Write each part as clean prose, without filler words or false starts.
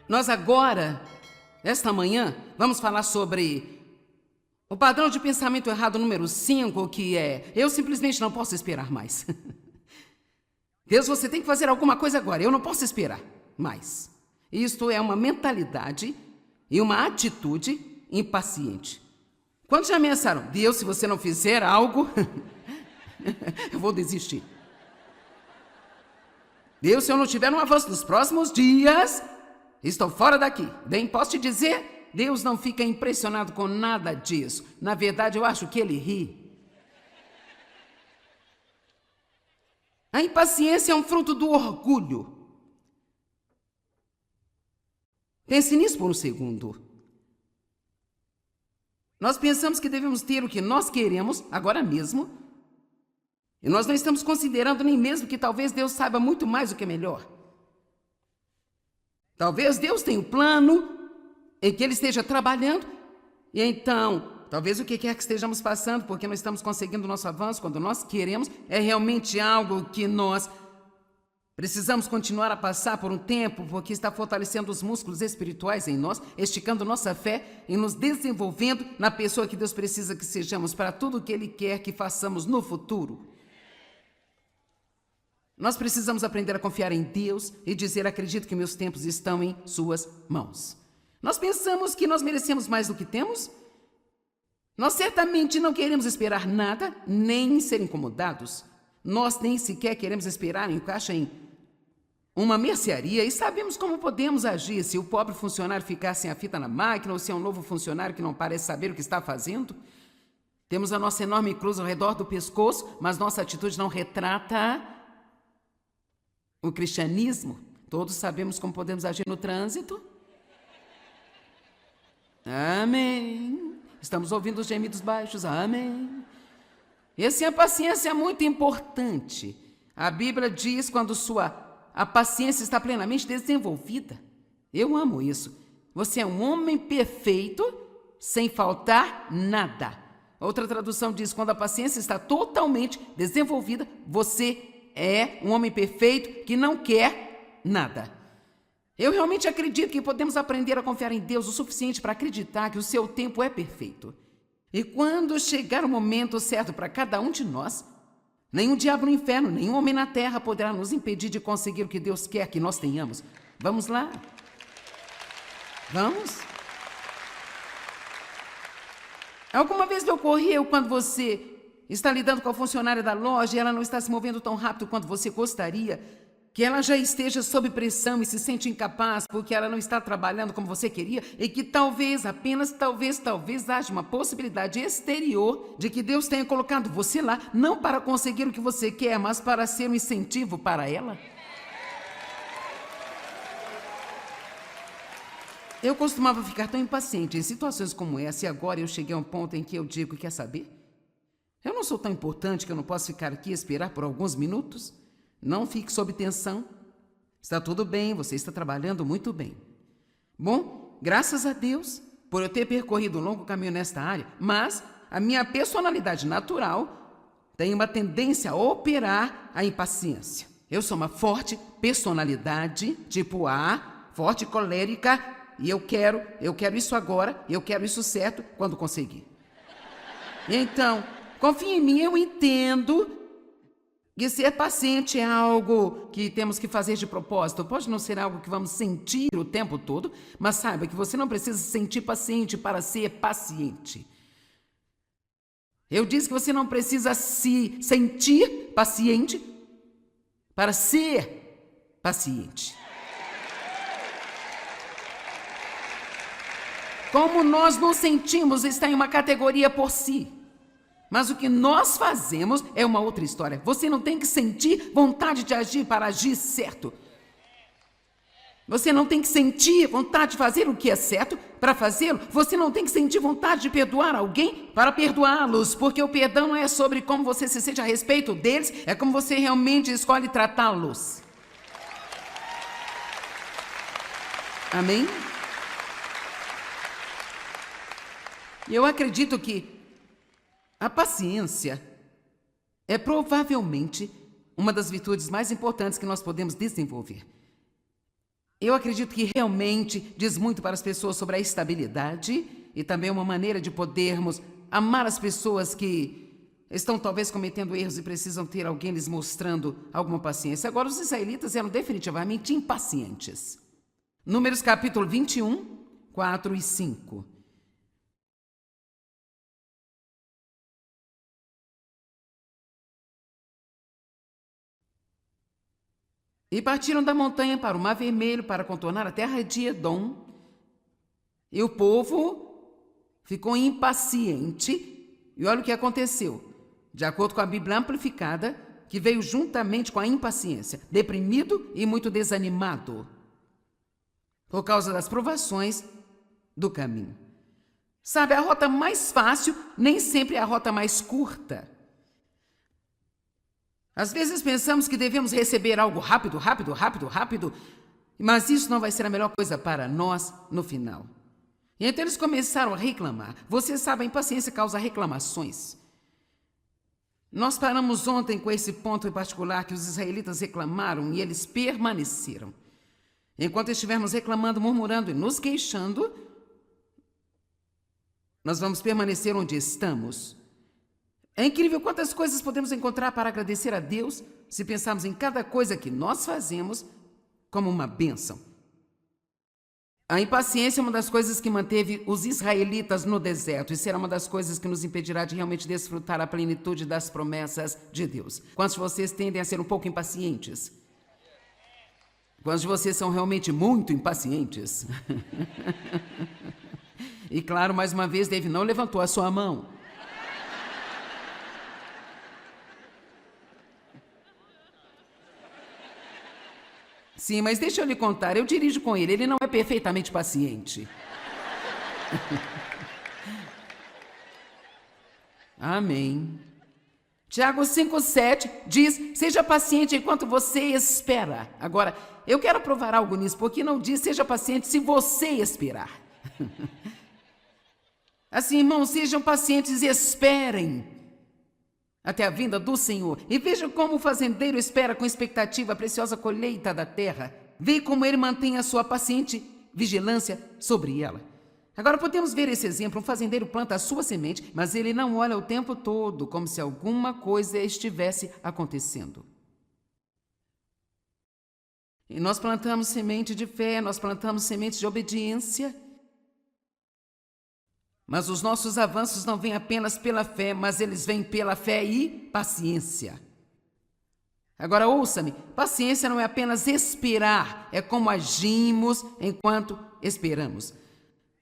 Nós agora, esta manhã, vamos falar sobre o padrão de pensamento errado número 5, que é: eu simplesmente não posso esperar mais. Deus, você tem que fazer alguma coisa agora, eu não posso esperar mais. Isto é uma mentalidade e uma atitude impaciente. Quantos já ameaçaram? Deus, se você não fizer algo, eu vou desistir. Deus, se eu não tiver um avanço nos próximos dias, estou fora daqui. Bem, posso te dizer, Deus não fica impressionado com nada disso. Na verdade, eu acho que Ele ri. A impaciência é um fruto do orgulho. Pense nisso por um segundo. Nós pensamos que devemos ter o que nós queremos agora mesmo, e nós não estamos considerando nem mesmo que talvez Deus saiba muito mais do que é melhor. Talvez Deus tenha um plano em que Ele esteja trabalhando, e então, talvez o que quer que estejamos passando, porque não estamos conseguindo o nosso avanço quando nós queremos, é realmente algo que nós precisamos continuar a passar por um tempo, porque está fortalecendo os músculos espirituais em nós, esticando nossa fé e nos desenvolvendo na pessoa que Deus precisa que sejamos para tudo o que Ele quer que façamos no futuro. Nós precisamos aprender a confiar em Deus e dizer: acredito que meus tempos estão em Suas mãos. Nós pensamos que nós merecemos mais do que temos. Nós certamente não queremos esperar nada, nem ser incomodados. Nós nem sequer queremos esperar em caixa em uma mercearia e sabemos como podemos agir se o pobre funcionário ficar sem a fita na máquina ou se é um novo funcionário que não parece saber o que está fazendo. Temos a nossa enorme cruz ao redor do pescoço, mas nossa atitude não retrata o cristianismo. Todos sabemos como podemos agir no trânsito. Amém. Estamos ouvindo os gemidos baixos. Amém. Essa paciência é muito importante. A Bíblia diz quando a paciência está plenamente desenvolvida. Eu amo isso. Você é um homem perfeito, sem faltar nada. Outra tradução diz: quando a paciência está totalmente desenvolvida, você é um homem perfeito que não quer nada. Eu realmente acredito que podemos aprender a confiar em Deus o suficiente para acreditar que o seu tempo é perfeito. E quando chegar o momento certo para cada um de nós, nenhum diabo no inferno, nenhum homem na terra poderá nos impedir de conseguir o que Deus quer que nós tenhamos. Vamos lá? Vamos? Alguma vez lhe ocorreu quando você está lidando com a funcionária da loja e ela não está se movendo tão rápido quanto você gostaria, que ela já esteja sob pressão e se sente incapaz porque ela não está trabalhando como você queria e que talvez, apenas talvez haja uma possibilidade exterior de que Deus tenha colocado você lá não para conseguir o que você quer, mas para ser um incentivo para ela? Eu costumava ficar tão impaciente em situações como essa e agora eu cheguei a um ponto em que eu digo: quer saber? Eu não sou tão importante que eu não posso ficar aqui e esperar por alguns minutos. Não fique sob tensão. Está tudo bem, você está trabalhando muito bem. Bom, graças a Deus por eu ter percorrido um longo caminho nesta área, mas a minha personalidade natural tem uma tendência a operar a impaciência. Eu sou uma forte personalidade, tipo A, forte colérica, e eu quero isso agora, eu quero isso certo quando conseguir. Então, confie em mim, eu entendo que ser paciente é algo que temos que fazer de propósito. Pode não ser algo que vamos sentir o tempo todo, mas saiba que você não precisa se sentir paciente para ser paciente. Eu disse que você não precisa se sentir paciente para ser paciente. Como nós nos sentimos está em uma categoria por si. Mas o que nós fazemos é uma outra história. Você não tem que sentir vontade de agir para agir certo. Você não tem que sentir vontade de fazer o que é certo para fazê-lo. Você não tem que sentir vontade de perdoar alguém para perdoá-los, porque o perdão não é sobre como você se sente a respeito deles, é como você realmente escolhe tratá-los. Amém? E eu acredito que a paciência é provavelmente uma das virtudes mais importantes que nós podemos desenvolver. Eu acredito que realmente diz muito para as pessoas sobre a estabilidade e também uma maneira de podermos amar as pessoas que estão talvez cometendo erros e precisam ter alguém lhes mostrando alguma paciência. Agora, os israelitas eram definitivamente impacientes. Números capítulo 21, 4 e 5. E partiram da montanha para o Mar Vermelho para contornar a terra de Edom. E o povo ficou impaciente. E olha o que aconteceu. De acordo com a Bíblia Amplificada, que veio juntamente com a impaciência, deprimido e muito desanimado, por causa das provações do caminho. Sabe, a rota mais fácil nem sempre é a rota mais curta. Às vezes pensamos que devemos receber algo rápido, mas isso não vai ser a melhor coisa para nós no final. E então eles começaram a reclamar. Você sabe, a impaciência causa reclamações. Nós paramos ontem com esse ponto em particular que os israelitas reclamaram e eles permaneceram. Enquanto estivermos reclamando, murmurando e nos queixando, nós vamos permanecer onde estamos. É incrível quantas coisas podemos encontrar para agradecer a Deus se pensarmos em cada coisa que nós fazemos como uma bênção. A impaciência é uma das coisas que manteve os israelitas no deserto e será uma das coisas que nos impedirá de realmente desfrutar a plenitude das promessas de Deus. Quantos de vocês tendem a ser um pouco impacientes? Quantos de vocês são realmente muito impacientes? E claro, mais uma vez, Dave não levantou a sua mão. Sim, mas deixa eu lhe contar, eu dirijo com ele não é perfeitamente paciente. Amém. Tiago 5,7 diz, seja paciente enquanto você espera. Agora, eu quero provar algo nisso, porque não diz seja paciente se você esperar. Assim, irmãos, sejam pacientes e esperem até a vinda do Senhor. E vejam como o fazendeiro espera com expectativa a preciosa colheita da terra. Vê como ele mantém a sua paciente vigilância sobre ela. Agora podemos ver esse exemplo. Um fazendeiro planta a sua semente, mas ele não olha o tempo todo, como se alguma coisa estivesse acontecendo. E nós plantamos semente de fé, nós plantamos sementes de obediência. Mas os nossos avanços não vêm apenas pela fé, mas eles vêm pela fé e paciência. Agora ouça-me, paciência não é apenas esperar, é como agimos enquanto esperamos.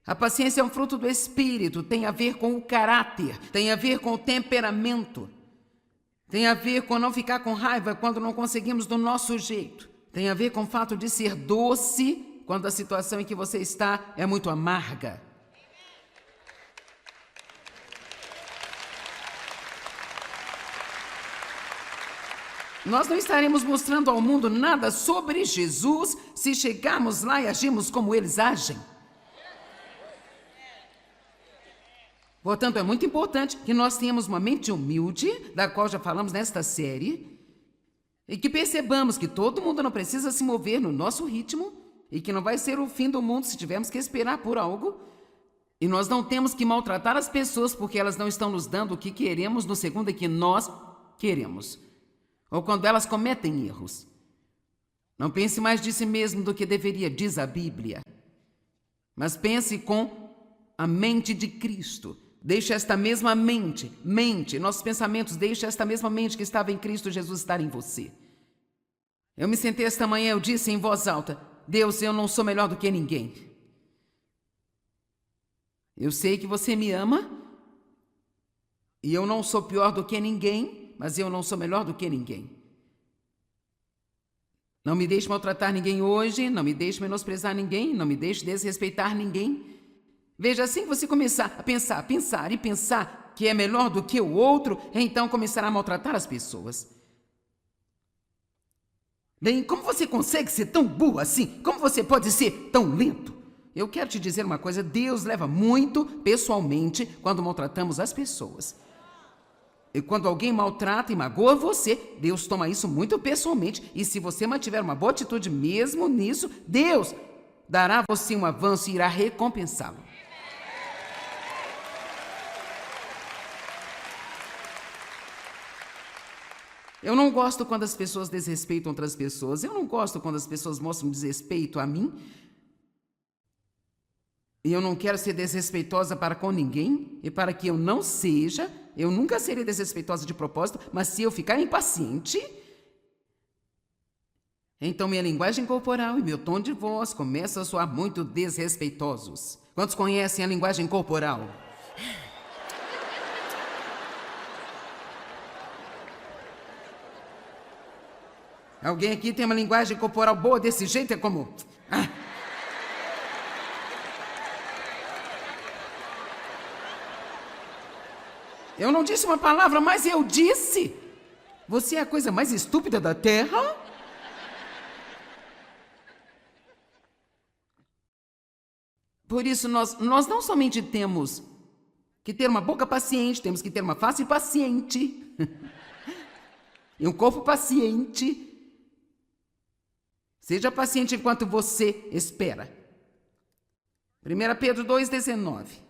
A paciência é um fruto do Espírito, tem a ver com o caráter, tem a ver com o temperamento, tem a ver com não ficar com raiva quando não conseguimos do nosso jeito, tem a ver com o fato de ser doce quando a situação em que você está é muito amarga. Nós não estaremos mostrando ao mundo nada sobre Jesus se chegarmos lá e agirmos como eles agem. Portanto, é muito importante que nós tenhamos uma mente humilde, da qual já falamos nesta série, e que percebamos que todo mundo não precisa se mover no nosso ritmo e que não vai ser o fim do mundo se tivermos que esperar por algo. E nós não temos que maltratar as pessoas porque elas não estão nos dando o que queremos no segundo em que nós queremos. Ou quando elas cometem erros. Não pense mais de si mesmo do que deveria, diz a Bíblia. Mas pense com a mente de Cristo. Deixe esta mesma mente, nossos pensamentos, deixe esta mesma mente que estava em Cristo Jesus estar em você. Eu me sentei esta manhã, eu disse em voz alta, Deus, eu não sou melhor do que ninguém. Eu sei que você me ama, e eu não sou pior do que ninguém, mas eu não sou melhor do que ninguém. Não me deixe maltratar ninguém hoje, não me deixe menosprezar ninguém, não me deixe desrespeitar ninguém. Veja, assim que você começar a pensar que é melhor do que o outro, então começará a maltratar as pessoas. Bem, como você consegue ser tão burro assim? Como você pode ser tão lento? Eu quero te dizer uma coisa, Deus leva muito pessoalmente quando maltratamos as pessoas. E quando alguém maltrata e magoa você, Deus toma isso muito pessoalmente. E se você mantiver uma boa atitude mesmo nisso, Deus dará a você um avanço e irá recompensá-lo. Eu não gosto quando as pessoas desrespeitam outras pessoas. Eu não gosto quando as pessoas mostram desrespeito a mim. E eu não quero ser desrespeitosa para com ninguém. E para que eu não seja, eu nunca serei desrespeitosa de propósito. Mas se eu ficar impaciente, então minha linguagem corporal e meu tom de voz começam a soar muito desrespeitosos. Quantos conhecem a linguagem corporal? Alguém aqui tem uma linguagem corporal boa desse jeito? É como... Eu não disse uma palavra, mas eu disse. Você é a coisa mais estúpida da Terra? Por isso, nós não somente temos que ter uma boca paciente, temos que ter uma face paciente e um corpo paciente. Seja paciente enquanto você espera. 1 Pedro 2,19.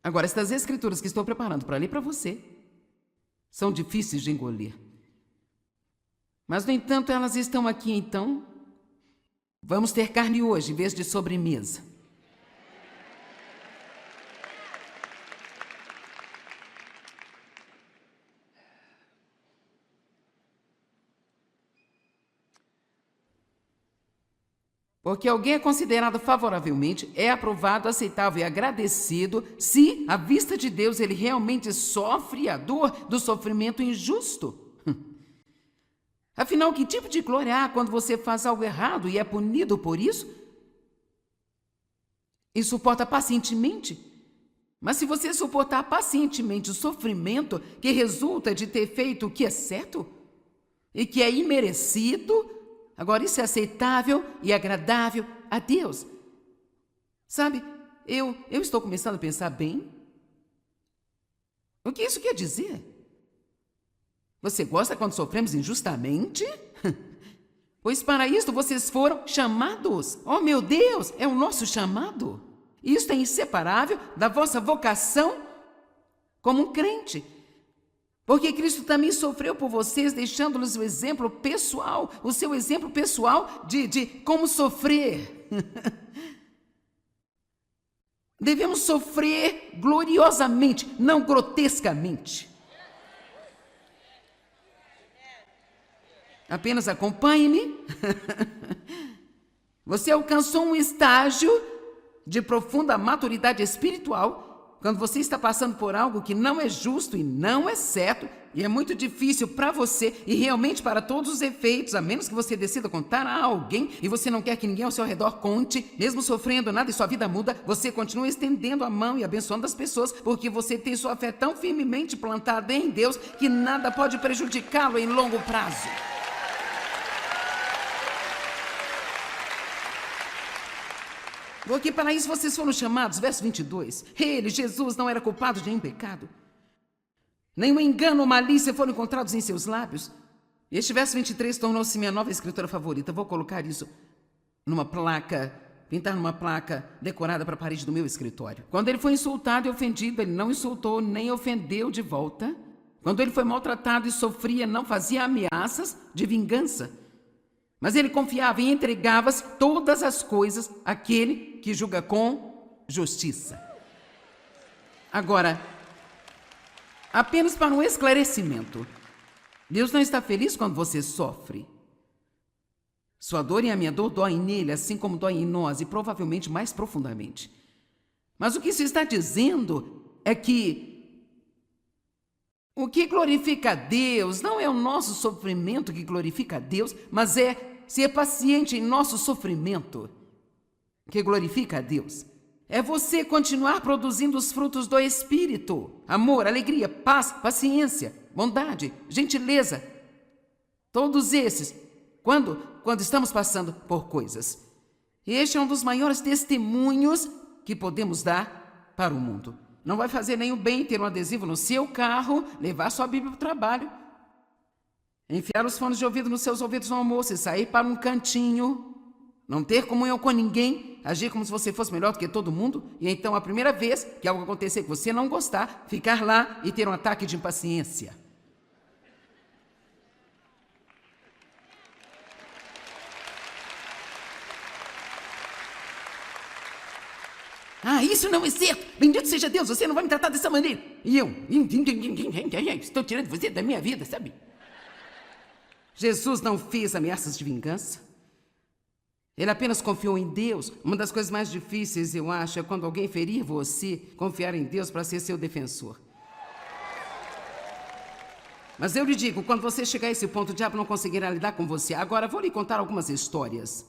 Agora, estas escrituras que estou preparando para ler para você são difíceis de engolir. Mas, no entanto, elas estão aqui, então. Vamos ter carne hoje, em vez de sobremesa. Porque alguém é considerado favoravelmente, é aprovado, aceitável e agradecido se, à vista de Deus, ele realmente sofre a dor do sofrimento injusto. Afinal, que tipo de glória há quando você faz algo errado e é punido por isso? E suporta pacientemente? Mas se você suportar pacientemente o sofrimento que resulta de ter feito o que é certo e que é imerecido, agora isso é aceitável e agradável a Deus. Sabe, eu estou começando a pensar bem. O que isso quer dizer? Você gosta quando sofremos injustamente? Pois para isto vocês foram chamados. Oh, meu Deus, é o nosso chamado. Isto é inseparável da vossa vocação como um crente. Porque Cristo também sofreu por vocês, deixando-lhes o exemplo pessoal, o seu exemplo pessoal de como sofrer. Devemos sofrer gloriosamente, não grotescamente. Apenas acompanhe-me. Você alcançou um estágio de profunda maturidade espiritual quando você está passando por algo que não é justo e não é certo e é muito difícil para você e realmente para todos os efeitos, a menos que você decida contar a alguém e você não quer que ninguém ao seu redor conte, mesmo sofrendo nada e sua vida muda, você continua estendendo a mão e abençoando as pessoas porque você tem sua fé tão firmemente plantada em Deus que nada pode prejudicá-lo em longo prazo. Porque para isso vocês foram chamados, verso 22. Ele, Jesus, não era culpado de nenhum pecado. Nenhum engano ou malícia foram encontrados em seus lábios. Este verso 23 tornou-se minha nova escritura favorita. Vou colocar isso numa placa, pintar numa placa decorada para a parede do meu escritório. Quando ele foi insultado e ofendido, ele não insultou nem ofendeu de volta. Quando ele foi maltratado e sofria, não fazia ameaças de vingança. Mas ele confiava e entregava todas as coisas àquele que julga com justiça. Agora, apenas para um esclarecimento, Deus não está feliz quando você sofre. Sua dor e a minha dor doem nele, assim como doem em nós, e provavelmente mais profundamente. Mas o que isso está dizendo é que o que glorifica a Deus não é o nosso sofrimento que glorifica a Deus, mas é ser paciente em nosso sofrimento que glorifica a Deus. É você continuar produzindo os frutos do Espírito: amor, alegria, paz, paciência, bondade, gentileza. Todos esses, quando estamos passando por coisas. Este é um dos maiores testemunhos que podemos dar para o mundo. Não vai fazer nenhum bem ter um adesivo no seu carro, levar sua Bíblia para o trabalho, enfiar os fones de ouvido nos seus ouvidos no almoço e sair para um cantinho, não ter comunhão com ninguém, agir como se você fosse melhor do que todo mundo, e então a primeira vez que algo acontecer que você não gostar, ficar lá e ter um ataque de impaciência. Ah, isso não é certo! Bendito seja Deus, você não vai me tratar dessa maneira! E eu estou tirando você da minha vida, sabe? Jesus não fez ameaças de vingança. Ele apenas confiou em Deus. Uma das coisas mais difíceis, eu acho, é quando alguém ferir você, confiar em Deus para ser seu defensor. Mas eu lhe digo, quando você chegar a esse ponto, o diabo não conseguirá lidar com você. Agora, vou lhe contar algumas histórias.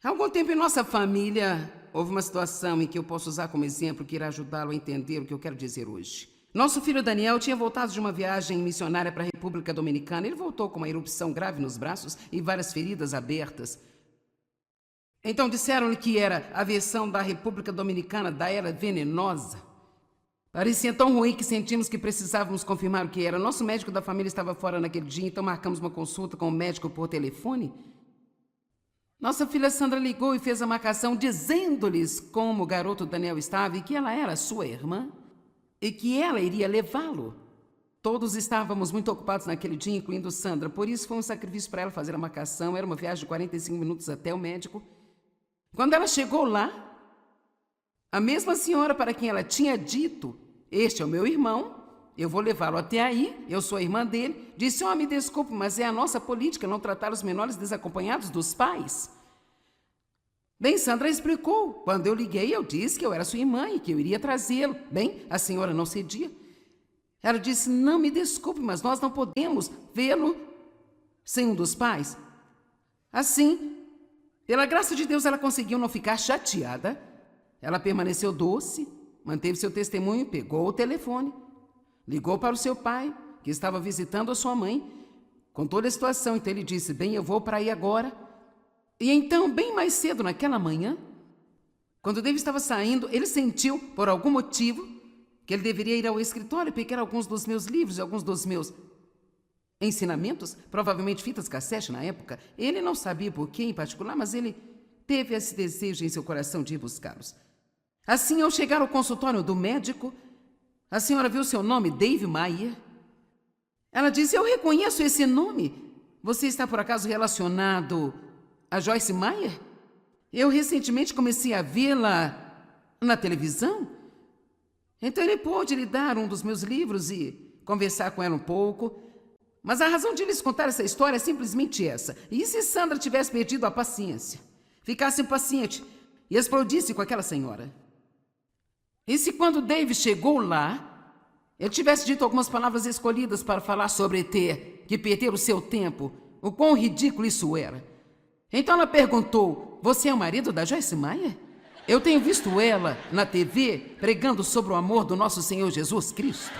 Há algum tempo em nossa família, houve uma situação em que eu posso usar como exemplo que irá ajudá-lo a entender o que eu quero dizer hoje. Nosso filho Daniel tinha voltado de uma viagem missionária para a República Dominicana. Ele voltou com uma erupção grave nos braços e várias feridas abertas. Então disseram-lhe que era a versão da República Dominicana da era venenosa. Parecia tão ruim que sentimos que precisávamos confirmar o que era. Nosso médico da família estava fora naquele dia, então marcamos uma consulta com o médico por telefone. Nossa filha Sandra ligou e fez a marcação dizendo-lhes como o garoto Daniel estava e que ela era sua irmã e que ela iria levá-lo. Todos estávamos muito ocupados naquele dia, incluindo Sandra, por isso foi um sacrifício para ela fazer a marcação. Era uma viagem de 45 minutos até o médico. Quando ela chegou lá, a mesma senhora para quem ela tinha dito, este é o meu irmão, eu vou levá-lo até aí, eu sou a irmã dele, disse, me desculpe, mas é a nossa política não tratar os menores desacompanhados dos pais. Bem, Sandra explicou. Quando eu liguei, eu disse que eu era sua irmã e que eu iria trazê-lo. Bem, a senhora não cedia. Ela disse, não, me desculpe, mas nós não podemos vê-lo sem um dos pais. Assim, pela graça de Deus, ela conseguiu não ficar chateada. Ela permaneceu doce, manteve seu testemunho, pegou o telefone, ligou para o seu pai, que estava visitando a sua mãe, contou a situação. Então ele disse, bem, eu vou para aí agora. E então, bem mais cedo naquela manhã, quando David estava saindo, ele sentiu, por algum motivo, que ele deveria ir ao escritório e pegar alguns dos meus livros e alguns dos meus ensinamentos, provavelmente fitas cassete na época. Ele não sabia por quê em particular, mas ele teve esse desejo em seu coração de ir buscá-los. Assim, ao chegar ao consultório do médico, a senhora viu seu nome, Dave Maier. Ela disse, eu reconheço esse nome. Você está, por acaso, relacionado a Joyce Meyer? Eu recentemente comecei a vê-la na televisão. Então ele pôde lhe dar um dos meus livros e conversar com ela um pouco. Mas a razão de lhes contar essa história é simplesmente essa. E se Sandra tivesse perdido a paciência, ficasse impaciente e explodisse com aquela senhora? E se quando Dave chegou lá, ele tivesse dito algumas palavras escolhidas para falar sobre ter que perder o seu tempo, o quão ridículo isso era? Então ela perguntou, você é o marido da Joyce Meyer? Eu tenho visto ela na TV pregando sobre o amor do nosso Senhor Jesus Cristo.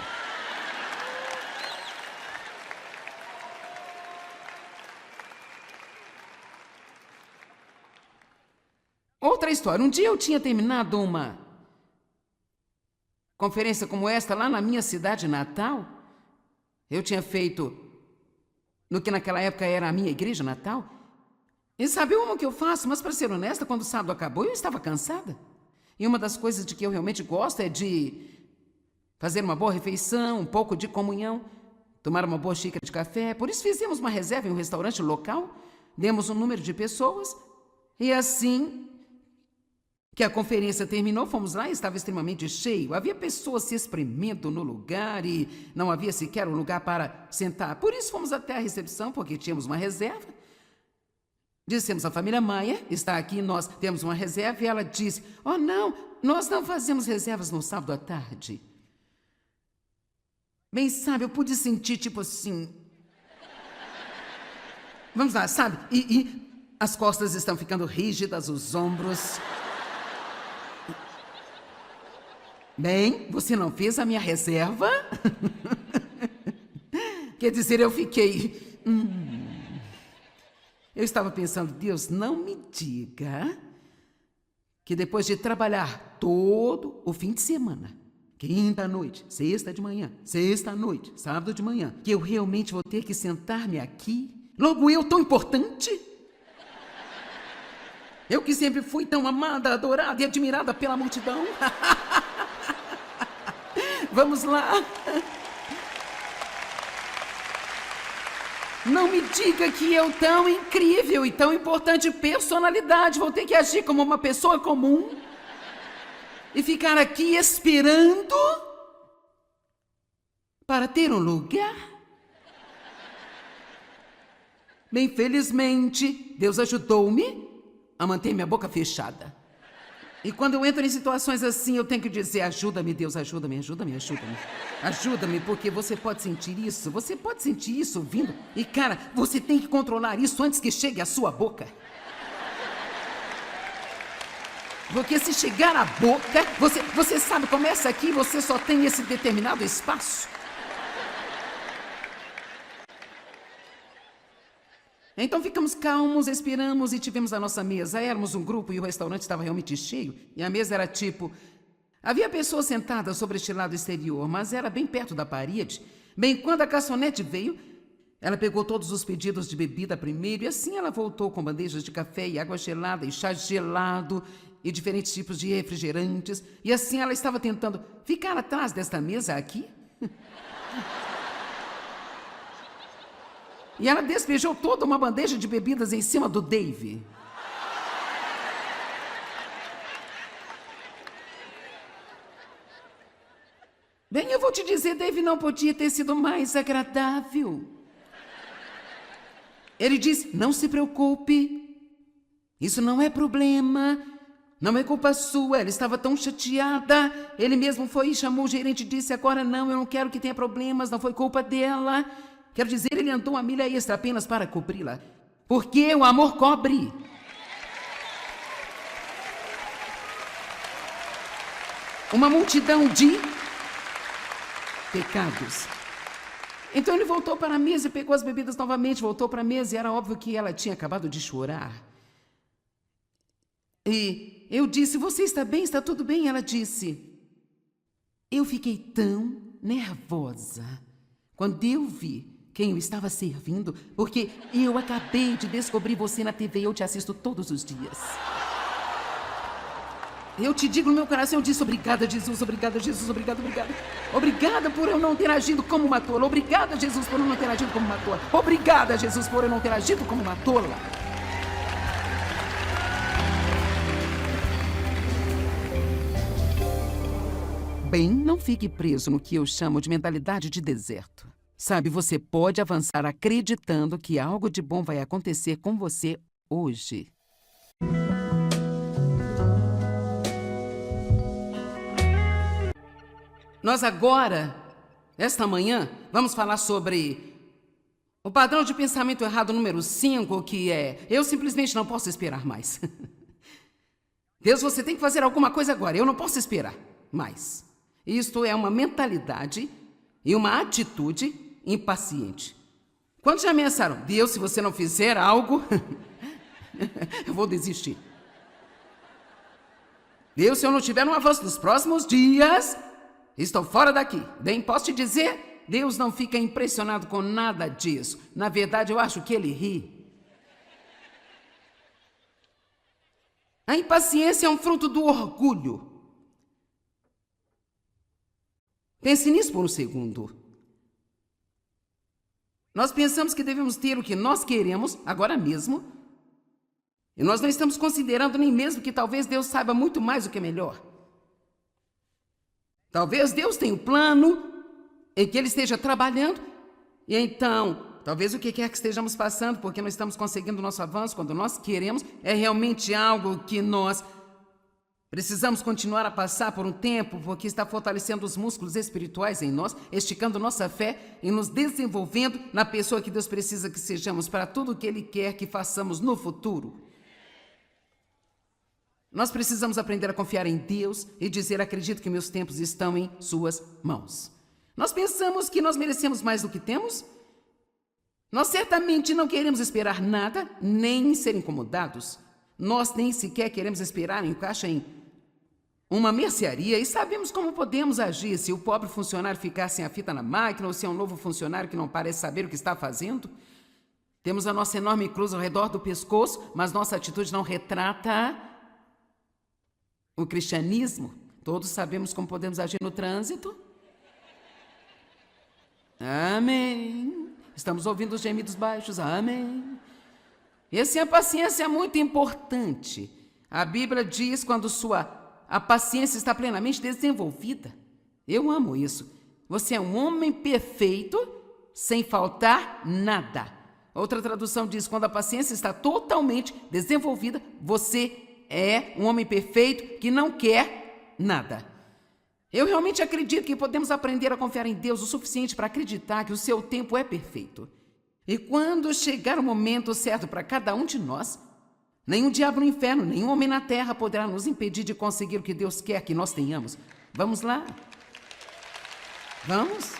Outra história, um dia eu tinha terminado uma conferência como esta lá na minha cidade natal. Eu tinha feito no que naquela época era a minha igreja natal. E sabe, eu amo o que eu faço, mas para ser honesta, quando o sábado acabou, eu estava cansada. E uma das coisas de que eu realmente gosto é de fazer uma boa refeição, um pouco de comunhão, tomar uma boa xícara de café. Por isso fizemos uma reserva em um restaurante local, demos um número de pessoas, e assim que a conferência terminou, fomos lá e estava extremamente cheio. Havia pessoas se espremendo no lugar e não havia sequer um lugar para sentar. Por isso fomos até a recepção, porque tínhamos uma reserva. Dissemos, a família Maia está aqui, nós temos uma reserva. E ela disse, não, nós não fazemos reservas no sábado à tarde. Bem, sabe, eu pude sentir tipo assim... Vamos lá, sabe? E as costas estão ficando rígidas, os ombros... Bem, você não fez a minha reserva? Quer dizer, eu fiquei... Eu estava pensando, Deus, não me diga que depois de trabalhar todo o fim de semana, quinta à noite, sexta de manhã, sexta à noite, sábado de manhã, que eu realmente vou ter que sentar-me aqui? Logo eu, tão importante? Eu que sempre fui tão amada, adorada e admirada pela multidão. Vamos lá. Não me diga que eu, tão incrível e tão importante personalidade, vou ter que agir como uma pessoa comum e ficar aqui esperando para ter um lugar? Bem, felizmente, Deus ajudou-me a manter minha boca fechada. E quando eu entro em situações assim, eu tenho que dizer, ajuda-me, Deus, ajuda-me, ajuda-me, ajuda-me. Ajuda-me, porque você pode sentir isso vindo. E, cara, você tem que controlar isso antes que chegue à sua boca. Porque se chegar à boca, você sabe, começa aqui, você só tem esse determinado espaço. Então ficamos calmos, esperamos e tivemos a nossa mesa. Éramos um grupo e o restaurante estava realmente cheio. E a mesa era tipo... Havia pessoas sentadas sobre este lado exterior, mas era bem perto da parede. Bem, quando a garçonete veio, ela pegou todos os pedidos de bebida primeiro e assim ela voltou com bandejas de café e água gelada e chá gelado e diferentes tipos de refrigerantes. E assim ela estava tentando ficar atrás desta mesa aqui. E ela despejou toda uma bandeja de bebidas em cima do Dave. Bem, eu vou te dizer, Dave não podia ter sido mais agradável. Ele disse, não se preocupe, isso não é problema, não é culpa sua, ela estava tão chateada. Ele mesmo foi e chamou o gerente e disse, agora não, eu não quero que tenha problemas, não foi culpa dela. Quero dizer, ele andou uma milha extra apenas para cobri-la. Porque o amor cobre. Uma multidão de pecados. Então ele voltou para a mesa e pegou as bebidas novamente, voltou para a mesa e era óbvio que ela tinha acabado de chorar. E eu disse, você está bem? Está tudo bem? Ela disse, eu fiquei tão nervosa quando eu vi quem eu estava servindo, porque eu acabei de descobrir você na TV e eu te assisto todos os dias. Eu te digo no meu coração, eu disse, obrigada, Jesus, obrigada, Jesus, obrigada, obrigada. Obrigada por eu não ter agido como uma tola. Obrigada, Jesus, por eu não ter agido como uma tola. Obrigada, Jesus, por eu não ter agido como uma tola. Bem, não fique preso no que eu chamo de mentalidade de deserto. Sabe, você pode avançar acreditando que algo de bom vai acontecer com você hoje. Nós agora, esta manhã, vamos falar sobre o padrão de pensamento errado número 5, que é, eu simplesmente não posso esperar mais. Deus, você tem que fazer alguma coisa agora, eu não posso esperar mais. Isto é uma mentalidade e uma atitude impaciente. Quantos já ameaçaram? Deus, se você não fizer algo, eu vou desistir. Deus, se eu não tiver um avanço nos próximos dias, estou fora daqui. Bem, posso te dizer, Deus não fica impressionado com nada disso. Na verdade, eu acho que Ele ri. A impaciência é um fruto do orgulho. Pense nisso por um segundo. Nós pensamos que devemos ter o que nós queremos, agora mesmo, e nós não estamos considerando nem mesmo que talvez Deus saiba muito mais o que é melhor. Talvez Deus tenha um plano em que Ele esteja trabalhando, e então, talvez o que quer que estejamos passando, porque não estamos conseguindo o nosso avanço, quando nós queremos, é realmente algo que nós precisamos continuar a passar por um tempo, porque está fortalecendo os músculos espirituais em nós, esticando nossa fé e nos desenvolvendo na pessoa que Deus precisa que sejamos para tudo o que Ele quer que façamos no futuro. Nós precisamos aprender a confiar em Deus e dizer, acredito que meus tempos estão em suas mãos. Nós pensamos que nós merecemos mais do que temos Nós certamente não queremos esperar nada, nem ser incomodados. Nós nem sequer queremos esperar em caixa em uma mercearia e sabemos como podemos agir se o pobre funcionário ficar sem a fita na máquina ou se é um novo funcionário que não parece saber o que está fazendo. Temos a nossa enorme cruz ao redor do pescoço, mas nossa atitude não retrata o cristianismo. Todos sabemos como podemos agir no trânsito. Amém. Estamos ouvindo os gemidos baixos. Amém. E assim, a paciência é muito importante. A Bíblia diz quando a paciência está plenamente desenvolvida. Eu amo isso. Você é um homem perfeito, sem faltar nada. Outra tradução diz, quando a paciência está totalmente desenvolvida, você é um homem perfeito que não quer nada. Eu realmente acredito que podemos aprender a confiar em Deus o suficiente para acreditar que o seu tempo é perfeito. E quando chegar o momento certo para cada um de nós, nenhum diabo no inferno, nenhum homem na terra poderá nos impedir de conseguir o que Deus quer que nós tenhamos. Vamos lá? Vamos?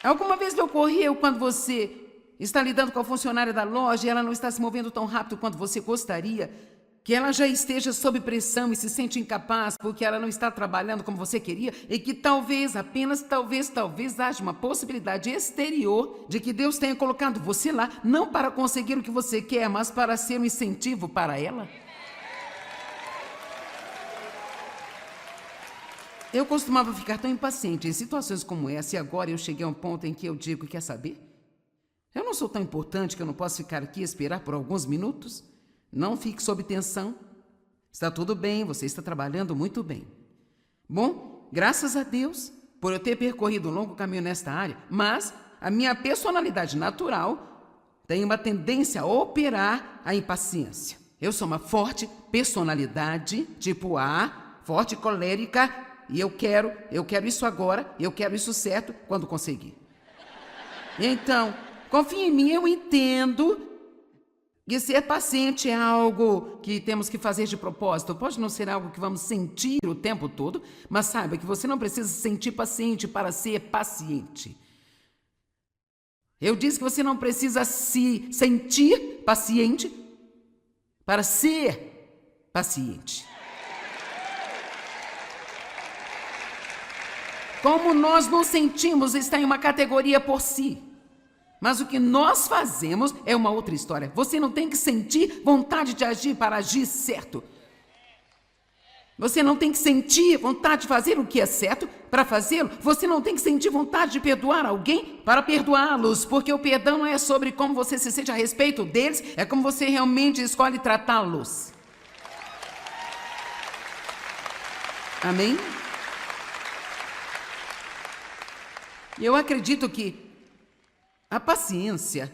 Alguma vez lhe ocorreu quando você está lidando com a funcionária da loja e ela não está se movendo tão rápido quanto você gostaria, que ela já esteja sob pressão e se sente incapaz porque ela não está trabalhando como você queria e que talvez, apenas talvez haja uma possibilidade exterior de que Deus tenha colocado você lá não para conseguir o que você quer, mas para ser um incentivo para ela? Eu costumava ficar tão impaciente em situações como essa e agora eu cheguei a um ponto em que eu digo, quer saber? Eu não sou tão importante que eu não posso ficar aqui e esperar por alguns minutos? Não fique sob tensão. Está tudo bem, você está trabalhando muito bem. Bom, graças a Deus por eu ter percorrido um longo caminho nesta área, mas a minha personalidade natural tem uma tendência a operar a impaciência. Eu sou uma forte personalidade, tipo A, forte colérica, e eu quero isso agora, eu quero isso certo quando conseguir. Então, confie em mim, eu entendo que ser paciente é algo que temos que fazer de propósito. Pode não ser algo que vamos sentir o tempo todo, mas saiba que você não precisa se sentir paciente para ser paciente. Eu disse que você não precisa se sentir paciente para ser paciente. Como nós nos sentimos está em uma categoria por si. Mas o que nós fazemos é uma outra história. Você não tem que sentir vontade de agir para agir certo. Você não tem que sentir vontade de fazer o que é certo para fazê-lo. Você não tem que sentir vontade de perdoar alguém para perdoá-los, porque o perdão não é sobre como você se sente a respeito deles, é como você realmente escolhe tratá-los. Amém? Eu acredito que a paciência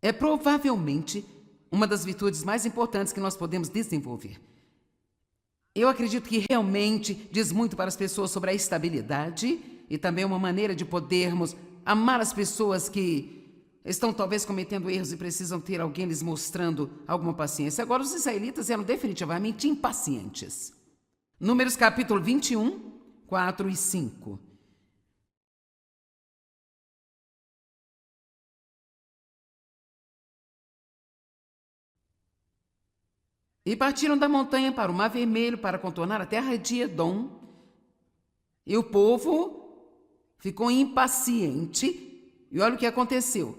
é provavelmente uma das virtudes mais importantes que nós podemos desenvolver. Eu acredito que realmente diz muito para as pessoas sobre a estabilidade e também uma maneira de podermos amar as pessoas que estão talvez cometendo erros e precisam ter alguém lhes mostrando alguma paciência. Agora, os israelitas eram definitivamente impacientes. Números capítulo 21, 4 e 5. E partiram da montanha para o Mar Vermelho para contornar a terra de Edom. E o povo ficou impaciente. E olha o que aconteceu.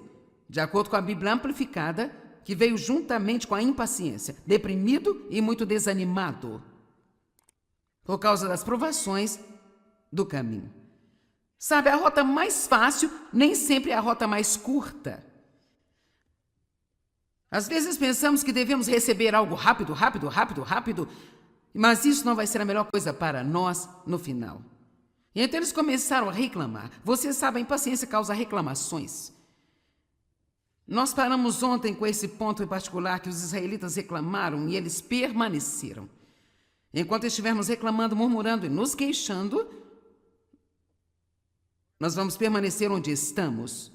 De acordo com a Bíblia Amplificada, que veio juntamente com a impaciência, deprimido e muito desanimado, por causa das provações do caminho. Sabe, a rota mais fácil nem sempre é a rota mais curta. Às vezes pensamos que devemos receber algo rápido, mas isso não vai ser a melhor coisa para nós no final. E então eles começaram a reclamar. Você sabe, a impaciência causa reclamações. Nós paramos ontem com esse ponto em particular que os israelitas reclamaram e eles permaneceram. Enquanto estivermos reclamando, murmurando e nos queixando, nós vamos permanecer onde estamos.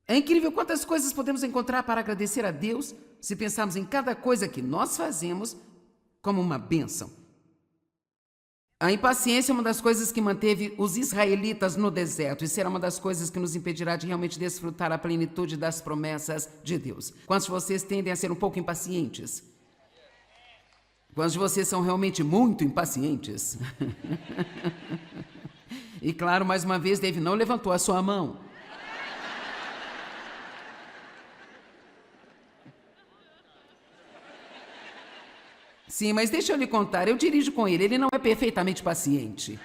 É incrível quantas coisas podemos encontrar para agradecer a Deus se pensarmos em cada coisa que nós fazemos como uma bênção. A impaciência é uma das coisas que manteve os israelitas no deserto e será uma das coisas que nos impedirá de realmente desfrutar a plenitude das promessas de Deus. Quantos de vocês tendem a ser um pouco impacientes? Quantos de vocês são realmente muito impacientes? E claro, mais uma vez, Dave não levantou a sua mão. Sim, mas deixa eu lhe contar, eu dirijo com ele não é perfeitamente paciente.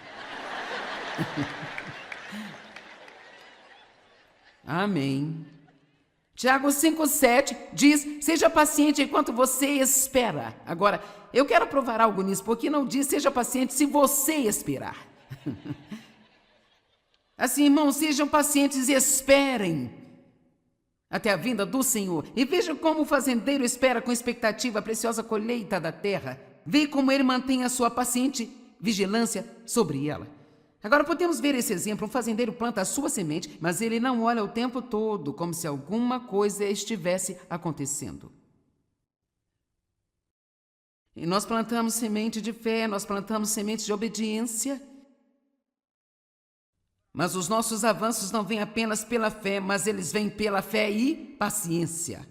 Amém. Tiago 5,7 diz, seja paciente enquanto você espera. Agora, eu quero provar algo nisso, porque não diz seja paciente se você esperar. Assim, irmãos, sejam pacientes e esperem até a vinda do Senhor. E veja como o fazendeiro espera com expectativa a preciosa colheita da terra. Vê como ele mantém a sua paciente vigilância sobre ela. Agora podemos ver esse exemplo. Um fazendeiro planta a sua semente, mas ele não olha o tempo todo, como se alguma coisa estivesse acontecendo. E nós plantamos semente de fé, nós plantamos sementes de obediência. Mas os nossos avanços não vêm apenas pela fé, mas eles vêm pela fé e paciência.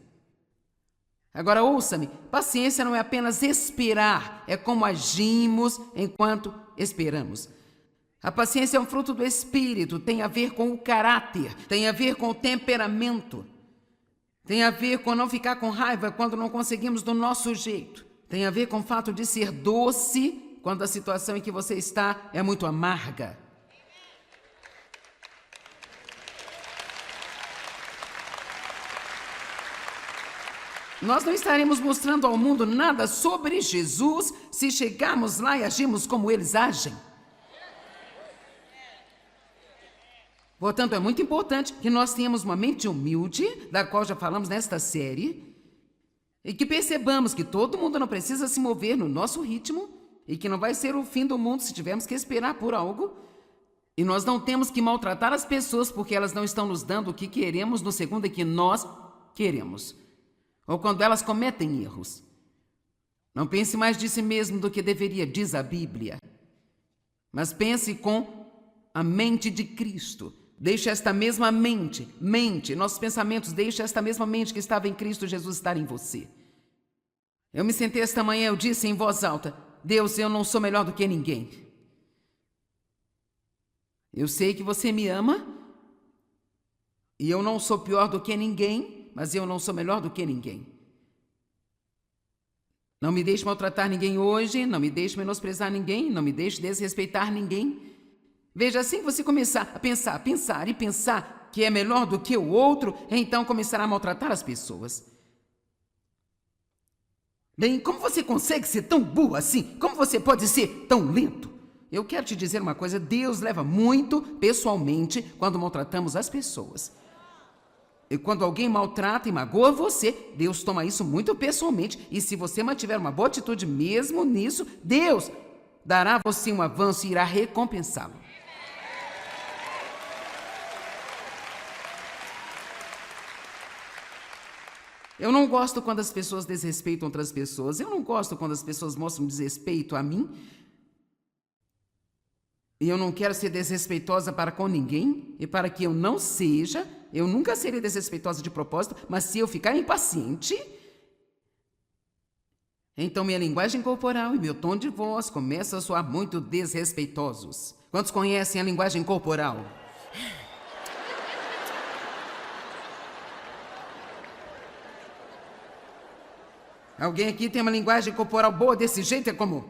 Agora ouça-me, paciência não é apenas esperar, é como agimos enquanto esperamos. A paciência é um fruto do Espírito, tem a ver com o caráter, tem a ver com o temperamento, tem a ver com não ficar com raiva quando não conseguimos do nosso jeito, tem a ver com o fato de ser doce quando a situação em que você está é muito amarga. Nós não estaremos mostrando ao mundo nada sobre Jesus se chegarmos lá e agirmos como eles agem. Portanto, é muito importante que nós tenhamos uma mente humilde, da qual já falamos nesta série, e que percebamos que todo mundo não precisa se mover no nosso ritmo e que não vai ser o fim do mundo se tivermos que esperar por algo. E nós não temos que maltratar as pessoas porque elas não estão nos dando o que queremos no segundo em que nós queremos. Ou quando elas cometem erros. Não pense mais de si mesmo do que deveria, diz a Bíblia. Mas pense com a mente de Cristo. Deixe esta mesma mente, nossos pensamentos, deixe esta mesma mente que estava em Cristo Jesus estar em você. Eu me sentei esta manhã, eu disse em voz alta, Deus, eu não sou melhor do que ninguém. Eu sei que você me ama, e eu não sou pior do que ninguém, mas eu não sou melhor do que ninguém. Não me deixe maltratar ninguém hoje, não me deixe menosprezar ninguém, não me deixe desrespeitar ninguém. Veja, assim que você começar a pensar que é melhor do que o outro, então começará a maltratar as pessoas. Bem, como você consegue ser tão burro assim? Como você pode ser tão lento? Eu quero te dizer uma coisa, Deus leva muito pessoalmente quando maltratamos as pessoas. E quando alguém maltrata e magoa você, Deus toma isso muito pessoalmente. E se você mantiver uma boa atitude mesmo nisso, Deus dará a você um avanço e irá recompensá-lo. Eu não gosto quando as pessoas desrespeitam outras pessoas. Eu não gosto quando as pessoas mostram desrespeito a mim. E eu não quero ser desrespeitosa para com ninguém. E para que eu não seja, eu nunca serei desrespeitosa de propósito. Mas se eu ficar impaciente, então minha linguagem corporal e meu tom de voz começam a soar muito desrespeitosos. Quantos conhecem a linguagem corporal? Alguém aqui tem uma linguagem corporal boa desse jeito? É como...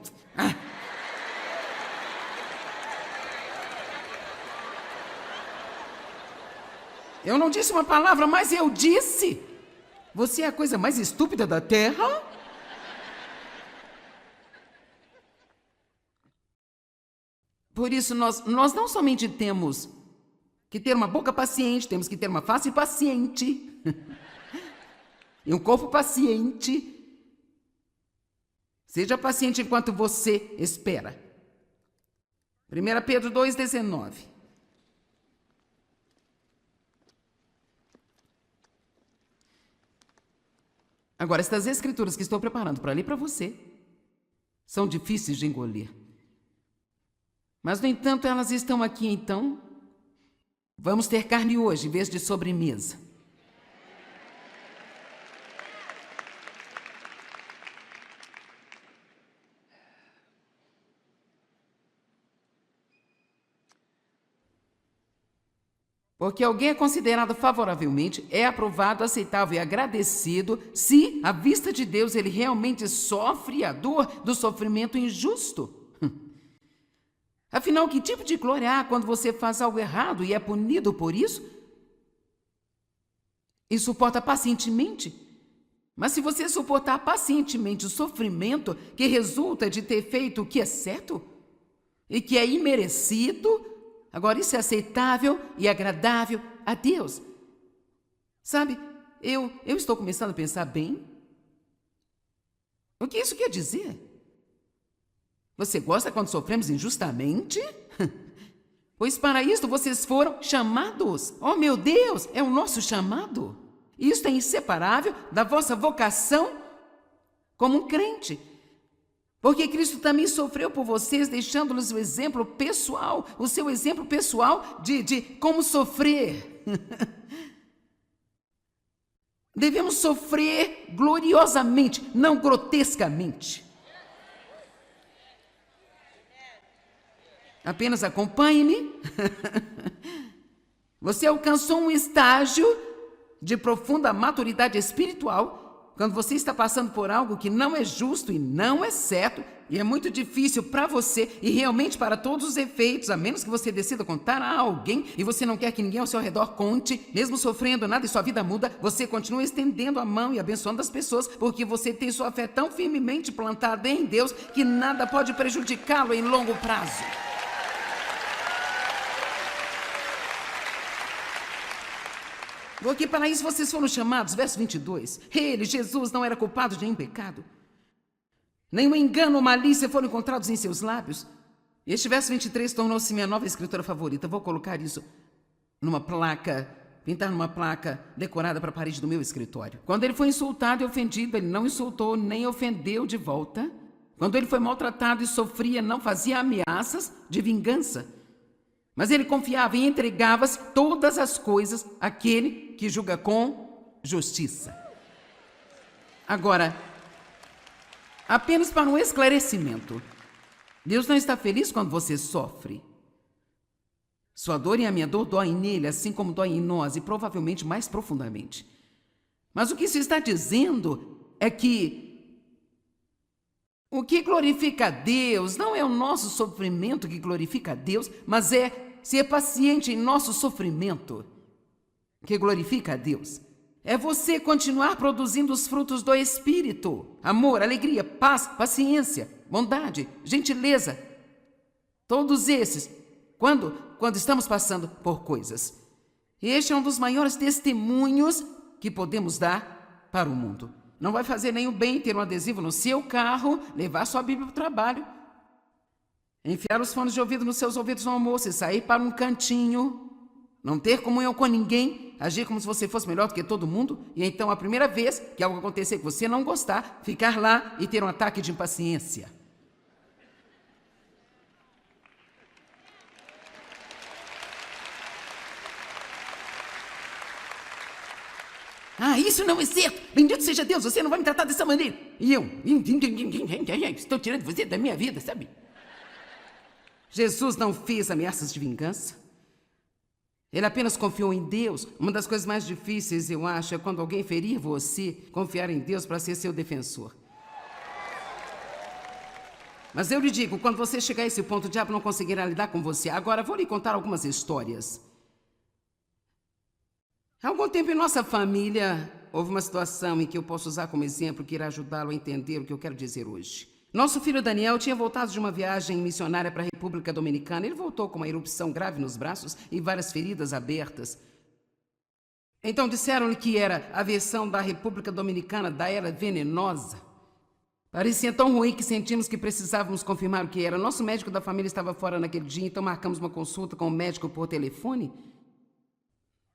Eu não disse uma palavra, mas eu disse. Você é a coisa mais estúpida da Terra? Por isso, nós não somente temos que ter uma boca paciente, temos que ter uma face paciente e um corpo paciente. Seja paciente enquanto você espera. 1 Pedro 2,19. Agora, estas escrituras que estou preparando para ler para você são difíceis de engolir. Mas, no entanto, elas estão aqui, então vamos ter carne hoje, em vez de sobremesa. Porque alguém é considerado favoravelmente, é aprovado, aceitável e agradecido se, à vista de Deus, ele realmente sofre a dor do sofrimento injusto. Afinal, que tipo de glória há quando você faz algo errado e é punido por isso? E suporta pacientemente? Mas se você suportar pacientemente o sofrimento que resulta de ter feito o que é certo e que é imerecido, agora, isso é aceitável e agradável a Deus. Sabe, eu estou começando a pensar bem. O que isso quer dizer? Você gosta quando sofremos injustamente? Pois para isto vocês foram chamados. Oh, meu Deus, é o nosso chamado. Isto é inseparável da vossa vocação como um crente. Porque Cristo também sofreu por vocês, deixando-lhes o exemplo pessoal, o seu exemplo pessoal de como sofrer. Devemos sofrer gloriosamente, não grotescamente. Apenas acompanhe-me. Você alcançou um estágio de profunda maturidade espiritual quando você está passando por algo que não é justo e não é certo, e é muito difícil para você e realmente para todos os efeitos, a menos que você decida contar a alguém e você não quer que ninguém ao seu redor conte, mesmo sofrendo nada e sua vida muda, você continua estendendo a mão e abençoando as pessoas, porque você tem sua fé tão firmemente plantada em Deus que nada pode prejudicá-lo em longo prazo. Porque para isso vocês foram chamados, verso 22. Ele, Jesus, não era culpado de nenhum pecado. Nenhum engano ou malícia foram encontrados em seus lábios. Este verso 23 tornou-se minha nova escritura favorita. Vou colocar isso numa placa, pintar numa placa decorada para a parede do meu escritório. Quando ele foi insultado e ofendido, ele não insultou nem ofendeu de volta. Quando ele foi maltratado e sofria, não fazia ameaças de vingança. Mas ele confiava e entregava todas as coisas àquele que julga com justiça. Agora, apenas para um esclarecimento, Deus não está feliz quando você sofre. Sua dor e a minha dor doem nele, assim como doem em nós, e provavelmente mais profundamente. Mas o que isso está dizendo é que o que glorifica a Deus não é o nosso sofrimento que glorifica a Deus, mas é ser paciente em nosso sofrimento que glorifica a Deus. É você continuar produzindo os frutos do Espírito: amor, alegria, paz, paciência, bondade, gentileza. Todos esses, quando estamos passando por coisas. Este é um dos maiores testemunhos que podemos dar para o mundo. Não vai fazer nenhum bem ter um adesivo no seu carro, levar sua Bíblia para o trabalho, enfiar os fones de ouvido nos seus ouvidos no almoço e sair para um cantinho, não ter comunhão com ninguém, agir como se você fosse melhor do que todo mundo, e então a primeira vez que algo acontecer que você não gostar, ficar lá e ter um ataque de impaciência. Ah, isso não é certo! Bendito seja Deus, você não vai me tratar dessa maneira! E eu estou tirando você da minha vida, sabe? Jesus não fez ameaças de vingança. Ele apenas confiou em Deus. Uma das coisas mais difíceis, eu acho, é quando alguém ferir você, confiar em Deus para ser seu defensor. Mas eu lhe digo, quando você chegar a esse ponto, o diabo não conseguirá lidar com você. Agora, vou lhe contar algumas histórias. Há algum tempo em nossa família, houve uma situação em que eu posso usar como exemplo que irá ajudá-lo a entender o que eu quero dizer hoje. Nosso filho Daniel tinha voltado de uma viagem missionária para a República Dominicana. Ele voltou com uma erupção grave nos braços e várias feridas abertas. Então disseram-lhe que era a versão da República Dominicana da era venenosa. Parecia tão ruim que sentimos que precisávamos confirmar o que era. Nosso médico da família estava fora naquele dia, então marcamos uma consulta com o médico por telefone.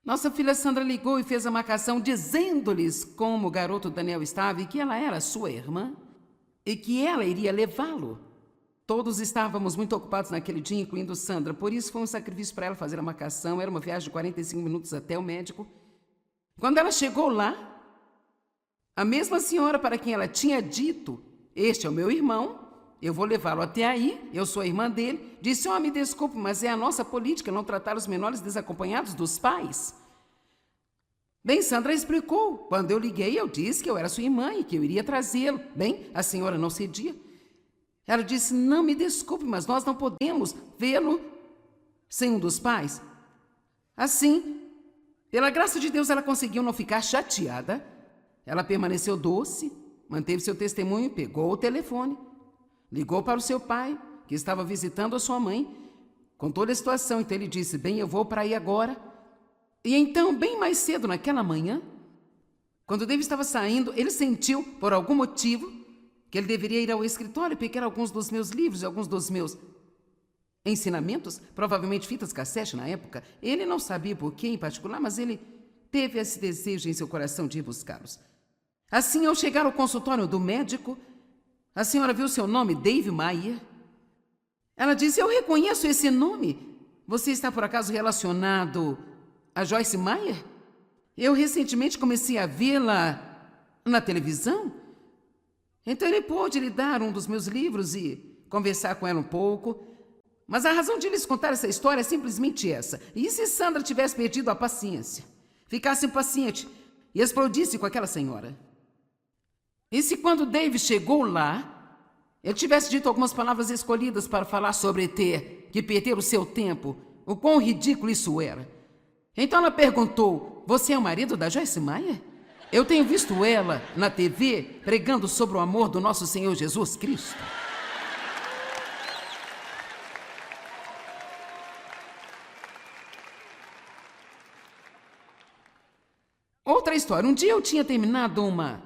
Nossa filha Sandra ligou e fez a marcação dizendo-lhes como o garoto Daniel estava e que ela era sua irmã e que ela iria levá-lo. Todos estávamos muito ocupados naquele dia, incluindo Sandra. Por isso foi um sacrifício para ela fazer a marcação. Era uma viagem de 45 minutos até o médico. Quando ela chegou lá, a mesma senhora para quem ela tinha dito: "Este é o meu irmão, eu vou levá-lo até aí, eu sou a irmã dele", disse: "Oh, me desculpe, mas é a nossa política não tratar os menores desacompanhados dos pais." Bem, Sandra explicou. Quando eu liguei, eu disse que eu era sua irmã e que eu iria trazê-lo. Bem, a senhora não cedia. Ela disse: "Não, me desculpe, mas nós não podemos vê-lo sem um dos pais." Assim, pela graça de Deus, ela conseguiu não ficar chateada. Ela permaneceu doce, manteve seu testemunho, pegou o telefone, ligou para o seu pai, que estava visitando a sua mãe, contou a situação. Então ele disse: "Bem, eu vou para aí agora." E então, bem mais cedo naquela manhã, quando David estava saindo, ele sentiu, por algum motivo, que ele deveria ir ao escritório e pegar alguns dos meus livros e alguns dos meus ensinamentos, provavelmente fitas cassete na época. Ele não sabia por quê em particular, mas ele teve esse desejo em seu coração de ir buscá-los. Assim, ao chegar ao consultório do médico, a senhora viu seu nome, Dave Maier. Ela disse: "Eu reconheço esse nome. Você está por acaso relacionado a Joyce Maier? Eu recentemente comecei a vê-la na televisão." Então ele pôde lhe dar um dos meus livros e conversar com ela um pouco. Mas a razão de lhes contar essa história é simplesmente essa. E se Sandra tivesse perdido a paciência, ficasse impaciente e explodisse com aquela senhora? E se quando Dave chegou lá, ele tivesse dito algumas palavras escolhidas para falar sobre ter que perder o seu tempo, o quão ridículo isso era? Então ela perguntou: "Você é o marido da Joyce Maier? Eu tenho visto ela na TV pregando sobre o amor do nosso Senhor Jesus Cristo." Outra história. Um dia eu tinha terminado uma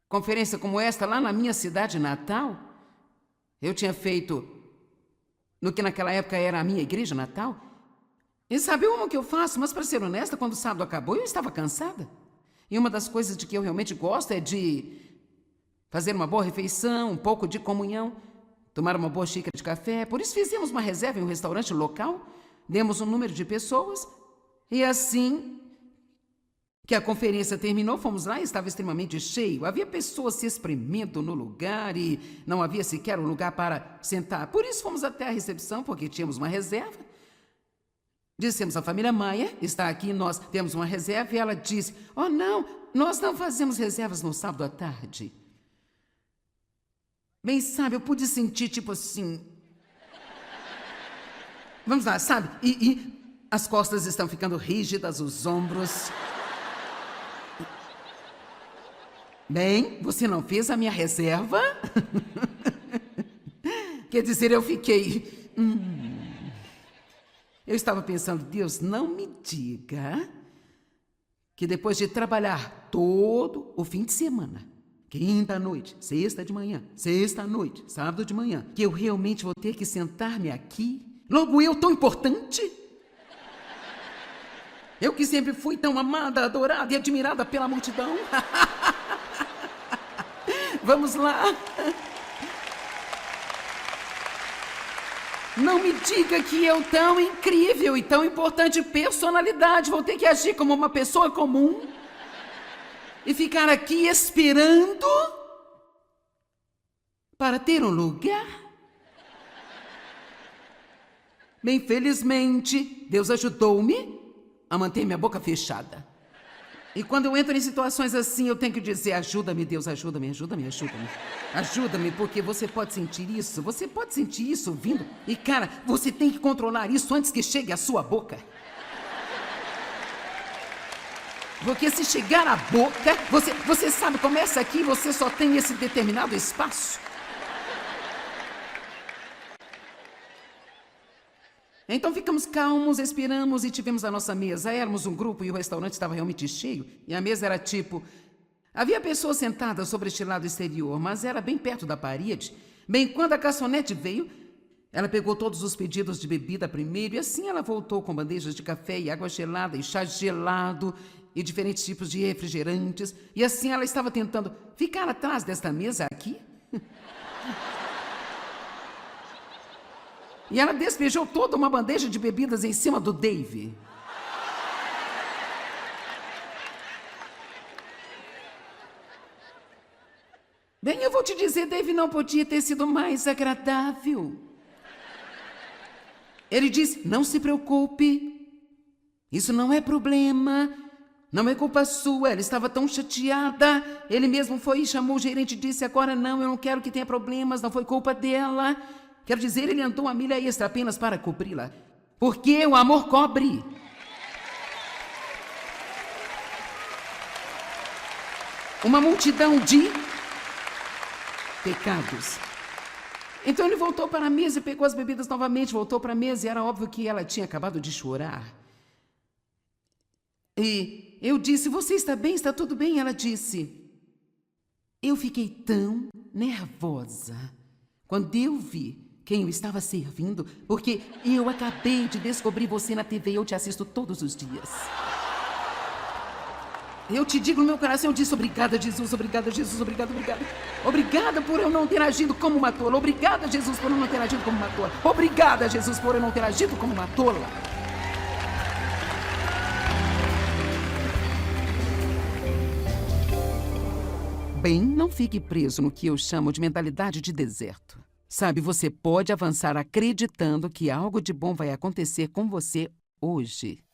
conferência como esta lá na minha cidade natal. Eu tinha feito no que naquela época era a minha igreja natal. E sabe o que eu faço? Mas, para ser honesta, quando o sábado acabou, eu estava cansada. E uma das coisas de que eu realmente gosto é de fazer uma boa refeição, um pouco de comunhão, tomar uma boa xícara de café. Por isso fizemos uma reserva em um restaurante local, demos um número de pessoas, e assim que a conferência terminou, fomos lá e estava extremamente cheio. Havia pessoas se espremendo no lugar e não havia sequer um lugar para sentar. Por isso fomos até a recepção, porque tínhamos uma reserva. Dissemos: "A família Maier está aqui, nós temos uma reserva." E ela disse: "Oh, não, nós não fazemos reservas no sábado à tarde." Bem, sabe, eu pude sentir tipo assim... Vamos lá, sabe? E as costas estão ficando rígidas, os ombros... Bem, você não fez a minha reserva? Quer dizer, eu fiquei... Eu estava pensando: Deus, não me diga que depois de trabalhar todo o fim de semana, quinta à noite, sexta de manhã, sexta à noite, sábado de manhã, que eu realmente vou ter que sentar-me aqui? Logo eu, tão importante? Eu que sempre fui tão amada, adorada e admirada pela multidão. Vamos lá. Não me diga que eu, tão incrível e tão importante personalidade, vou ter que agir como uma pessoa comum e ficar aqui esperando para ter um lugar? Bem, felizmente, Deus ajudou-me a manter minha boca fechada. E quando eu entro em situações assim, eu tenho que dizer: "Ajuda-me, Deus, ajuda-me, ajuda-me, ajuda-me. Ajuda-me, porque você pode sentir isso vindo. E, cara, você tem que controlar isso antes que chegue à sua boca. Porque se chegar à boca, você sabe, começa aqui e você só tem esse determinado espaço." Então ficamos calmos, esperamos e tivemos a nossa mesa. Éramos um grupo e o restaurante estava realmente cheio. E a mesa era tipo... Havia pessoas sentadas sobre este lado exterior, mas era bem perto da parede. Bem, quando a garçonete veio, ela pegou todos os pedidos de bebida primeiro e assim ela voltou com bandejas de café e água gelada e chá gelado e diferentes tipos de refrigerantes. E assim ela estava tentando ficar atrás desta mesa aqui. E ela despejou toda uma bandeja de bebidas em cima do Dave. Bem, eu vou te dizer, Dave não podia ter sido mais agradável. Ele disse, não se preocupe, isso não é problema, não é culpa sua, ela estava tão chateada. Ele mesmo foi e chamou o gerente e disse, agora não, eu não quero que tenha problemas, não foi culpa dela. Quero dizer, ele andou uma milha extra apenas para cobri-la. Porque o amor cobre. Uma multidão de pecados. Então ele voltou para a mesa e pegou as bebidas novamente, voltou para a mesa e era óbvio que ela tinha acabado de chorar. E eu disse, você está bem? Está tudo bem? Ela disse, eu fiquei tão nervosa quando eu vi quem eu estava servindo, porque eu acabei de descobrir você na TV e eu te assisto todos os dias. Eu te digo no meu coração, eu disse, obrigada, Jesus, obrigada, Jesus, obrigada, obrigada. Obrigada por eu não ter agido como uma tola. Obrigada, Jesus, por eu não ter agido como uma tola. Obrigada, Jesus, por eu não ter agido como uma tola. Bem, não fique preso no que eu chamo de mentalidade de deserto. Sabe, você pode avançar acreditando que algo de bom vai acontecer com você hoje.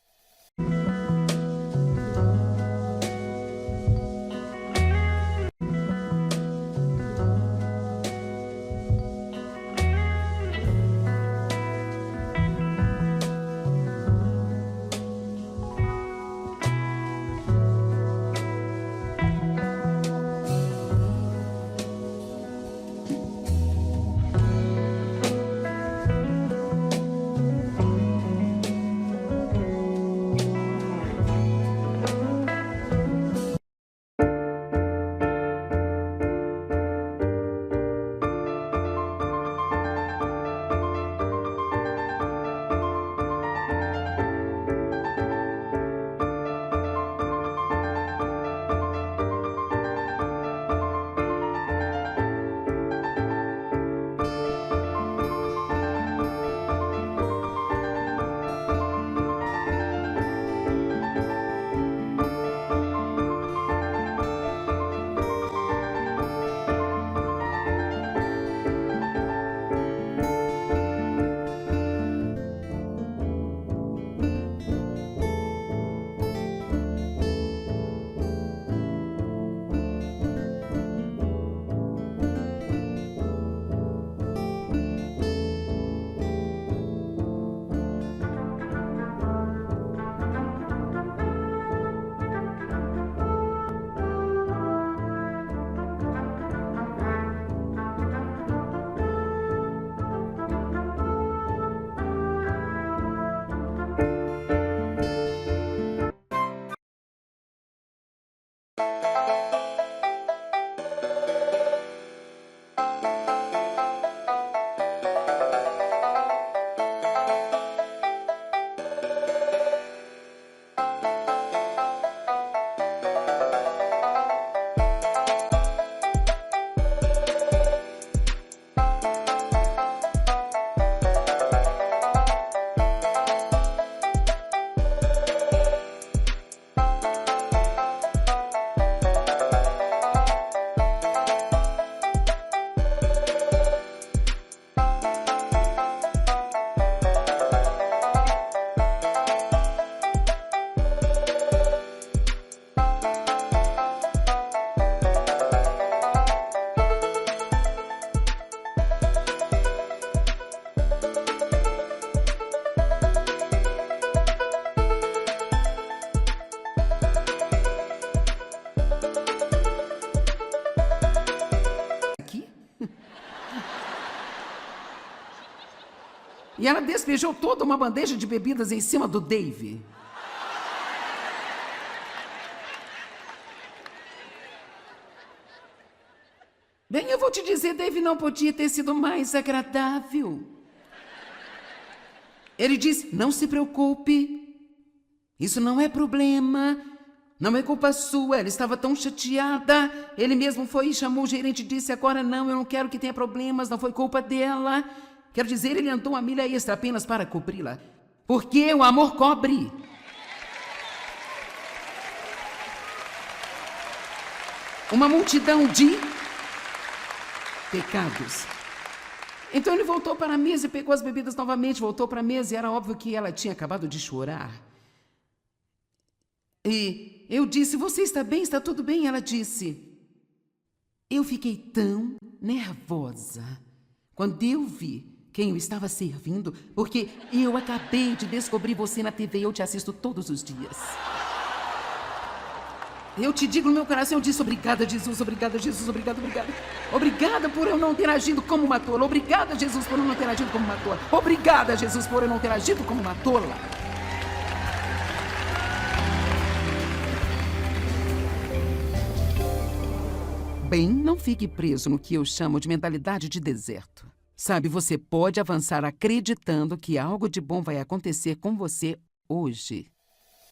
E ela despejou toda uma bandeja de bebidas em cima do Dave. Bem, eu vou te dizer, Dave não podia ter sido mais agradável. Ele disse, não se preocupe, isso não é problema, não é culpa sua, ela estava tão chateada. Ele mesmo foi e chamou o gerente e disse, agora não, eu não quero que tenha problemas, não foi culpa dela. Quero dizer, ele andou uma milha extra apenas para cobri-la. Porque o amor cobre. Uma multidão de pecados. Então ele voltou para a mesa e pegou as bebidas novamente, voltou para a mesa e era óbvio que ela tinha acabado de chorar. E eu disse, você está bem? Está tudo bem? Ela disse, eu fiquei tão nervosa quando eu vi quem eu estava servindo, porque eu acabei de descobrir você na TV e eu te assisto todos os dias. Eu te digo no meu coração, eu disse, obrigada, Jesus, obrigada, Jesus, obrigada, obrigada. Obrigada por eu não ter agido como uma tola. Obrigada, Jesus, por eu não ter agido como uma tola. Obrigada, Jesus, por eu não ter agido como uma tola. Bem, não fique preso no que eu chamo de mentalidade de deserto. Sabe, você pode avançar acreditando que algo de bom vai acontecer com você hoje.